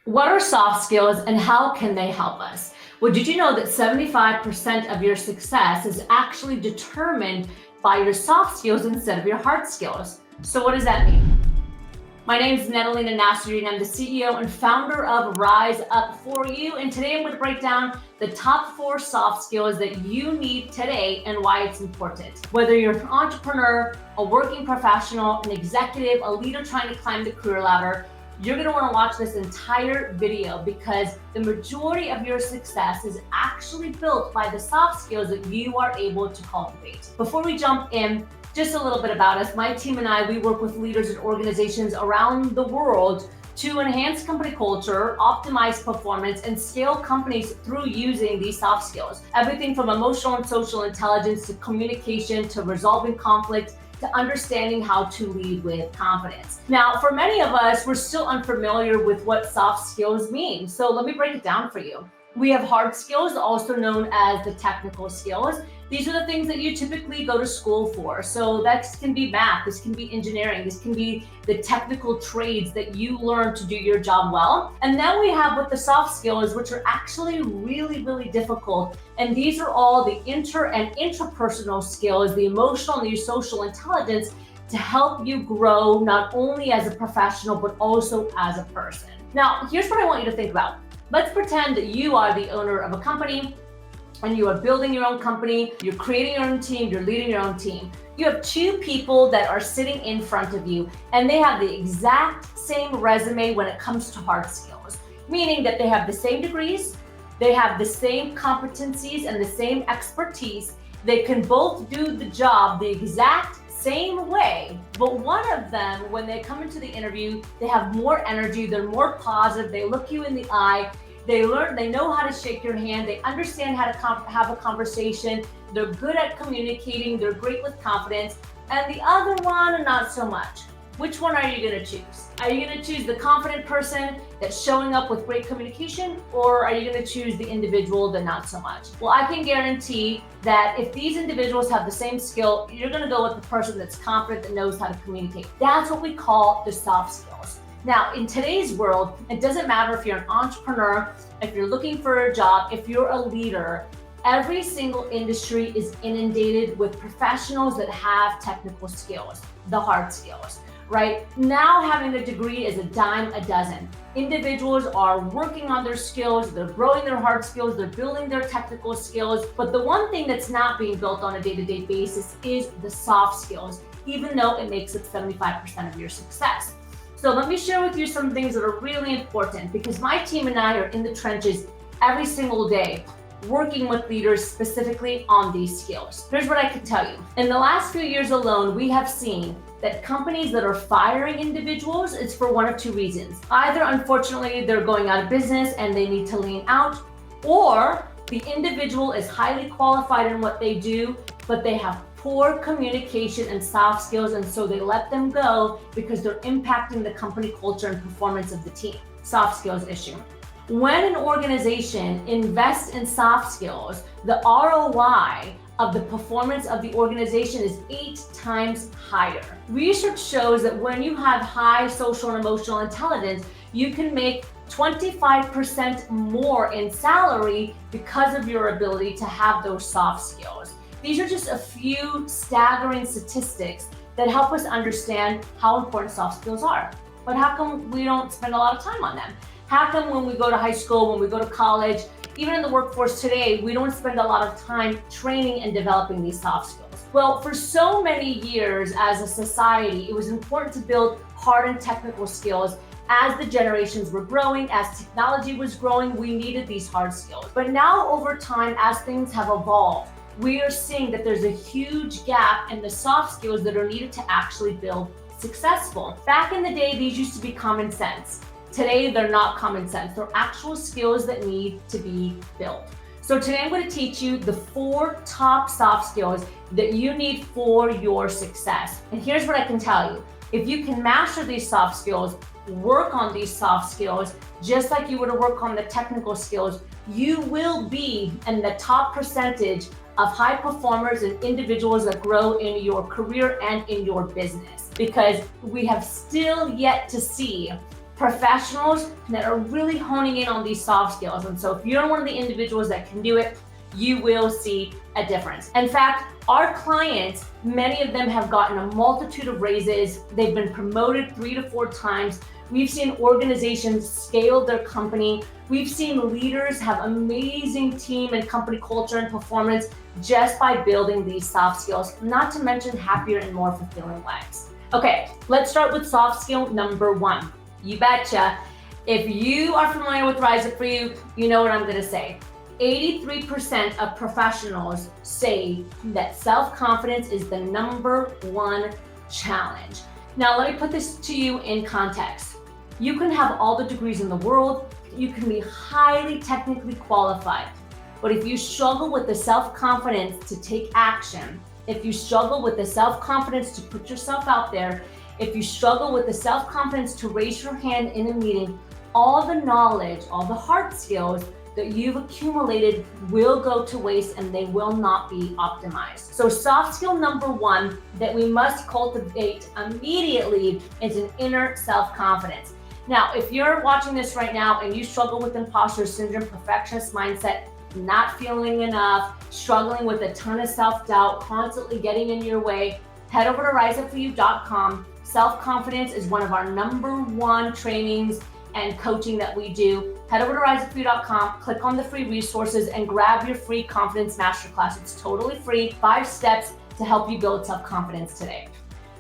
What are soft skills and how can they help us? Well, did you know that 75% of your success is actually determined by your soft skills instead of your hard skills? So what does that mean? My name is Lena Nasserdeen. I'm the CEO and founder of Rise Up For You. And today I'm going to break down the top 4 soft skills that you need today and why it's important. Whether you're an entrepreneur, a working professional, an executive, a leader trying to climb the career ladder, you're going to want to watch this entire video because the majority of your success is actually built by the soft skills that you are able to cultivate. Before we jump in, just a little bit about us. My team and I, we work with leaders and organizations around the world to enhance company culture, optimize performance, and scale companies through using these soft skills. Everything from emotional and social intelligence to communication to resolving conflict to understanding how to lead with confidence. Now, for many of us, we're still unfamiliar with what soft skills mean. So let me break it down for you. We have hard skills, also known as the technical skills. These are the things that you typically go to school for. So that can be math, this can be engineering, this can be the technical trades that you learn to do your job well. And then we have what the soft skills, which are actually really difficult. And these are all the inter and intrapersonal skills, the emotional and the social intelligence to help you grow not only as a professional, but also as a person. Now, here's what I want you to think about. Let's pretend that you are the owner of a company and you are building your own company, you're creating your own team, you're leading your own team. You have 2 people that are sitting in front of you and they have the exact same resume when it comes to hard skills, meaning that they have the same degrees, they have the same competencies and the same expertise. They can both do the job the exact same way, but one of them, when they come into the interview, they have more energy, they're more positive, they look you in the eye, they know how to shake your hand, they understand how to have a conversation, they're good at communicating, they're great with confidence, and the other one, not so much. Which one are you gonna choose? Are you gonna choose the confident person that's showing up with great communication, or are you gonna choose the individual that not so much? Well, I can guarantee that if these individuals have the same skill, you're gonna go with the person that's confident, that knows how to communicate. That's what we call the soft skills. Now, in today's world, it doesn't matter if you're an entrepreneur, if you're looking for a job, if you're a leader, every single industry is inundated with professionals that have technical skills, the hard skills. Right now, having a degree is a dime a dozen. Individuals are working on their skills, they're growing their hard skills, they're building their technical skills. But the one thing that's not being built on a day-to-day basis is the soft skills, even though it makes up 75% of your success. So let me share with you some things that are really important because my team and I are in the trenches every single day working with leaders specifically on these skills. Here's what I can tell you. In the last few years alone, we have seen that companies that are firing individuals is for one of 2 reasons. Either, unfortunately, they're going out of business and they need to lean out, or the individual is highly qualified in what they do, but they have poor communication and soft skills, and so they let them go because they're impacting the company culture and performance of the team. Soft skills issue. When an organization invests in soft skills, the ROI of the performance of the organization is 8 times higher. Research shows that when you have high social and emotional intelligence, you can make 25% more in salary because of your ability to have those soft skills. These are just a few staggering statistics that help us understand how important soft skills are. But how come we don't spend a lot of time on them? How come when we go to high school, when we go to college, even in the workforce today, we don't spend a lot of time training and developing these soft skills? Well, for so many years as a society, it was important to build hard and technical skills. As the generations were growing, as technology was growing, we needed these hard skills. But now over time, as things have evolved, we are seeing that there's a huge gap in the soft skills that are needed to actually build successful. Back in the day, these used to be common sense. Today, they're not common sense. They're actual skills that need to be built. So today I'm going to teach you the 4 top soft skills that you need for your success. And here's what I can tell you. If you can master these soft skills, work on these soft skills, just like you would work on the technical skills, you will be in the top percentage of high performers and individuals that grow in your career and in your business. Because we have still yet to see professionals that are really honing in on these soft skills. And so if you're one of the individuals that can do it, you will see a difference. In fact, our clients, many of them have gotten a multitude of raises. They've been promoted 3 to 4 times. We've seen organizations scale their company. We've seen leaders have amazing team and company culture and performance just by building these soft skills, not to mention happier and more fulfilling lives. Okay, let's start with soft skill number 1. You betcha. If you are familiar with Rise Up For You, you know what I'm gonna say. 83% of professionals say that self-confidence is the number 1 challenge. Now, let me put this to you in context. You can have all the degrees in the world, you can be highly technically qualified, but if you struggle with the self-confidence to take action, if you struggle with the self-confidence to put yourself out there, if you struggle with the self-confidence to raise your hand in a meeting, all the knowledge, all the hard skills that you've accumulated will go to waste and they will not be optimized. So soft skill number 1 that we must cultivate immediately is an inner self-confidence. Now, if you're watching this right now and you struggle with imposter syndrome, perfectionist mindset, not feeling enough, struggling with a ton of self-doubt, constantly getting in your way, head over to riseupforyou.com. Self-confidence is one of our number 1 trainings and coaching that we do. Head over to riseupforyou.com, click on the free resources and grab your free confidence masterclass. It's totally free, 5 steps to help you build self-confidence today.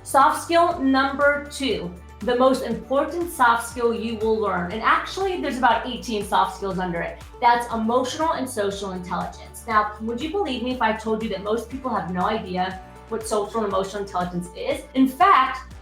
Soft skill number 2, the most important soft skill you will learn. And actually there's about 18 soft skills under it. That's emotional and social intelligence. Now, would you believe me if I told you that most people have no idea what social and emotional intelligence is? In fact,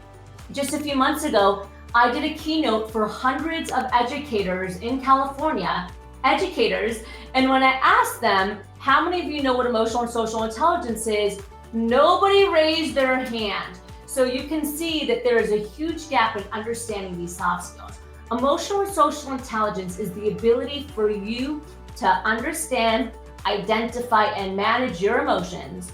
just a few months ago, I did a keynote for hundreds of educators in California, and when I asked them, how many of you know what emotional and social intelligence is, nobody raised their hand. So you can see that there is a huge gap in understanding these soft skills. Emotional and social intelligence is the ability for you to understand, identify, and manage your emotions,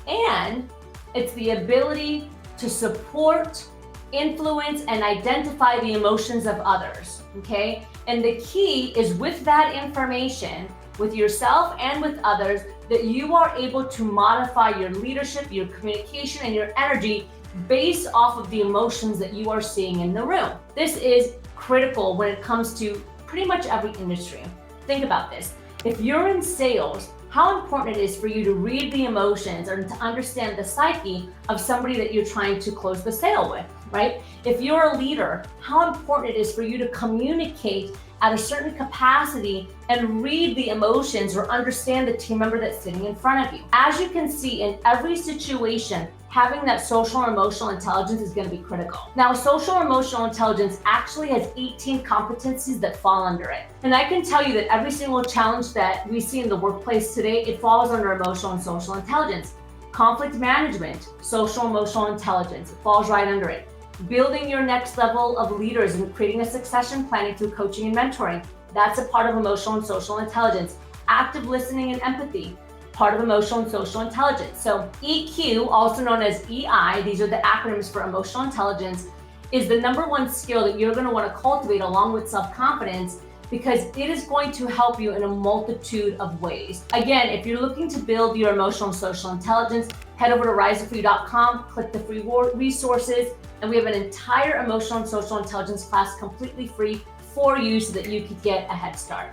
and it's the ability to support, influence, and identify the emotions of others, okay? And the key is with that information, with yourself and with others, that you are able to modify your leadership, your communication, and your energy based off of the emotions that you are seeing in the room. This is critical when it comes to pretty much every industry. Think about this. If you're in sales, how important it is for you to read the emotions or to understand the psyche of somebody that you're trying to close the sale with, right? If you're a leader, how important it is for you to communicate at a certain capacity and read the emotions or understand the team member that's sitting in front of you. As you can see, in every situation, having that social or emotional intelligence is going to be critical. Now, social or emotional intelligence actually has 18 competencies that fall under it. And I can tell you that every single challenge that we see in the workplace today, it falls under emotional and social intelligence. Conflict management, social emotional intelligence, it falls right under it. Building your next level of leaders and creating a succession planning through coaching and mentoring, that's a part of emotional and social intelligence. Active listening and empathy, part of emotional and social intelligence. So EQ, also known as EI, these are the acronyms for emotional intelligence, is the number 1 skill that you're going to want to cultivate along with self-confidence, because it is going to help you in a multitude of ways. Again, if you're looking to build your emotional and social intelligence, head over to riseupforyou.com, click the free resources, and we have an entire emotional and social intelligence class completely free for you so that you could get a head start.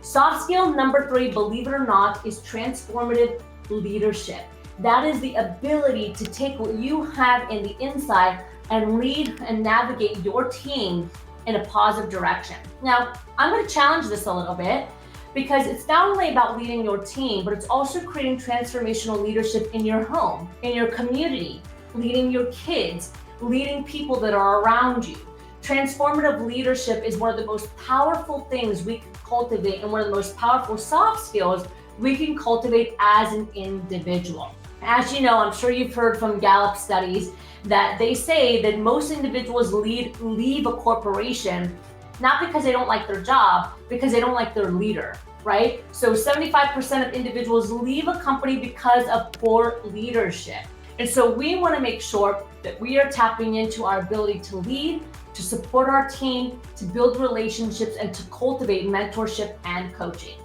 Soft skill number 3, believe it or not, is transformative leadership. That is the ability to take what you have in the inside and lead and navigate your team in a positive direction. Now, I'm going to challenge this a little bit, because it's not only about leading your team, but it's also creating transformational leadership in your home, in your community, leading your kids, leading people that are around you. Transformative leadership is one of the most powerful things we can cultivate, and one of the most powerful soft skills we can cultivate as an individual. As you know, I'm sure you've heard from Gallup studies that they say that most individuals leave a corporation not because they don't like their job, because they don't like their leader, right? So 75% of individuals leave a company because of poor leadership. And so we want to make sure that we are tapping into our ability to lead to support our team, to build relationships, and to cultivate mentorship and coaching.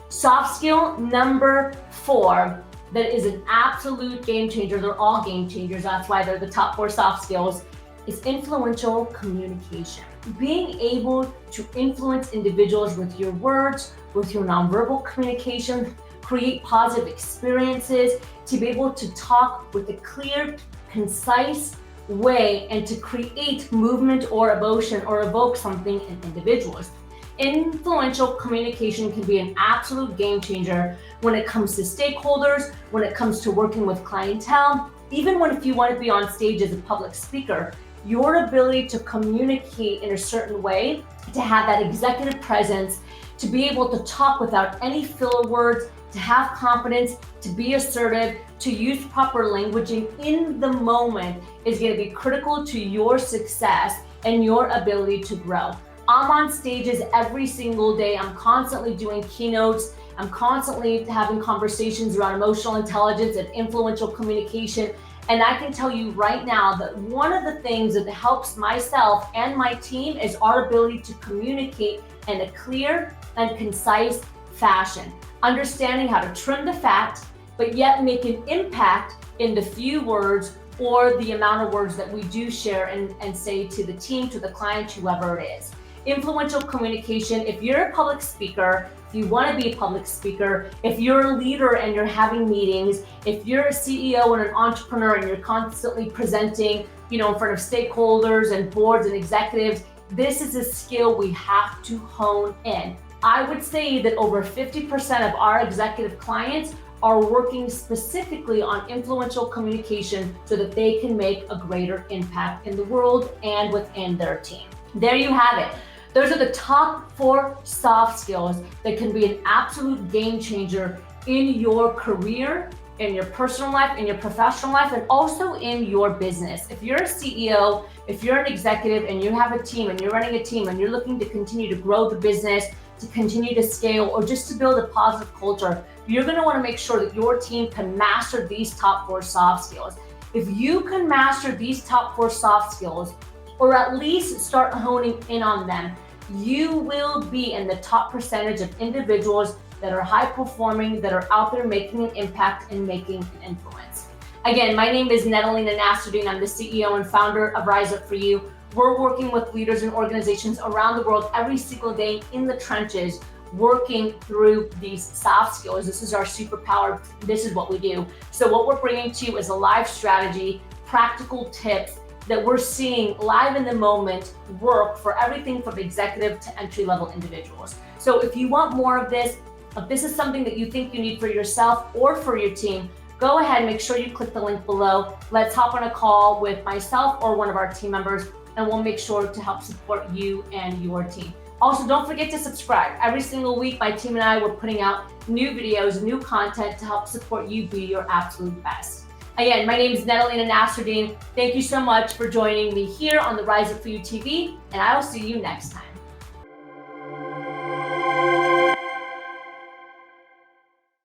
Soft skill number 4, that is an absolute game changer. They're all game changers. That's why they're the top 4 soft skills, is influential communication. Being able to influence individuals with your words, with your nonverbal communication, create positive experiences, to be able to talk with a clear, concise way, and to create movement or emotion or evoke something in individuals. Influential communication can be an absolute game changer when it comes to stakeholders, when it comes to working with clientele, even if you want to be on stage as a public speaker. Your ability to communicate in a certain way, to have that executive presence, to be able to talk without any filler words, to have confidence, to be assertive, to use proper languaging in the moment is going to be critical to your success and your ability to grow. I'm on stages every single day. I'm constantly doing keynotes. I'm constantly having conversations around emotional intelligence and influential communication. And I can tell you right now that one of the things that helps myself and my team is our ability to communicate in a clear and concise fashion. Understanding how to trim the fat, but yet make an impact in the few words or the amount of words that we do share and say to the team, to the client, whoever it is. Influential communication, if you're a public speaker, if you want to be a public speaker, if you're a leader and you're having meetings, if you're a CEO and an entrepreneur and you're constantly presenting, in front of stakeholders and boards and executives, this is a skill we have to hone in. I would say that over 50% of our executive clients are working specifically on influential communication so that they can make a greater impact in the world and within their team. There you have it. Those are the top 4 soft skills that can be an absolute game changer in your career, in your personal life, in your professional life, and also in your business. If you're a CEO, if you're an executive and you have a team and you're running a team and you're looking to continue to grow the business, to continue to scale, or just to build a positive culture, you're going to want to make sure that your team can master these top 4 soft skills. If you can master these top 4 soft skills, or at least start honing in on them, you will be in the top percentage of individuals that are high performing, that are out there making an impact and making an influence. Again, my name is Lena Nasserdeen. I'm the CEO and founder of Rise Up For You. We're working with leaders and organizations around the world every single day in the trenches, working through these soft skills. This is our superpower. This is what we do. So what we're bringing to you is a live strategy, practical tips that we're seeing live in the moment work for everything from executive to entry-level individuals. So if you want more of this, if this is something that you think you need for yourself or for your team, go ahead, make sure you click the link below. Let's hop on a call with myself or one of our team members, and we'll make sure to help support you and your team. Also, don't forget to subscribe. Every single week, my team and I, we're putting out new videos, new content to help support you be your absolute best. Again, my name is Lena Nasserdeen. Thank you so much for joining me here on the Rise Up For You TV, and I will see you next time.